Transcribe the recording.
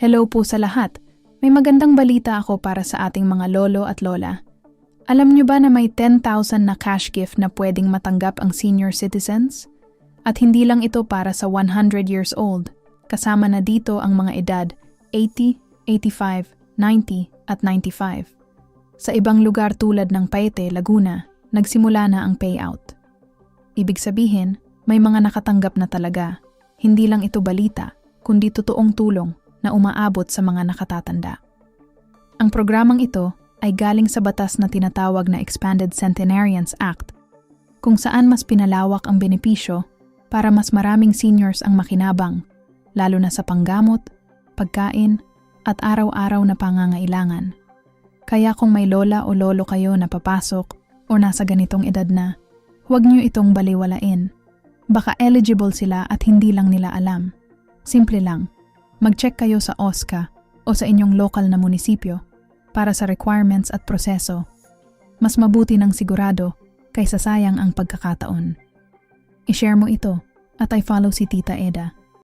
Hello po sa lahat. May magandang balita ako para sa ating mga lolo at lola. Alam niyo ba na may 10,000 na cash gift na pwedeng matanggap ang senior citizens? At hindi lang ito para sa 100 years old. Kasama na dito ang mga edad 80, 85, 90 at 95. Sa ibang lugar tulad ng Paete, Laguna, nagsimula na ang payout. Ibig sabihin, may mga nakatanggap na talaga. Hindi lang ito balita, kundi totoong tulong na umaabot sa mga nakatatanda. Ang programang ito ay galing sa batas na tinatawag na Expanded Centenarians Act, kung saan mas pinalawak ang benepisyo para mas maraming seniors ang makinabang, lalo na sa panggamot, pagkain, at araw-araw na pangangailangan. Kaya kung may lola o lolo kayo na papasok o nasa ganitong edad na, huwag niyo itong baliwalain. Baka eligible sila at hindi lang nila alam. Simple lang, mag-check kayo sa OSCA o sa inyong local na munisipyo para sa requirements at proseso. Mas mabuti ng sigurado kaysa sayang ang pagkakataon. I-share mo ito at I follow si Tita Eda.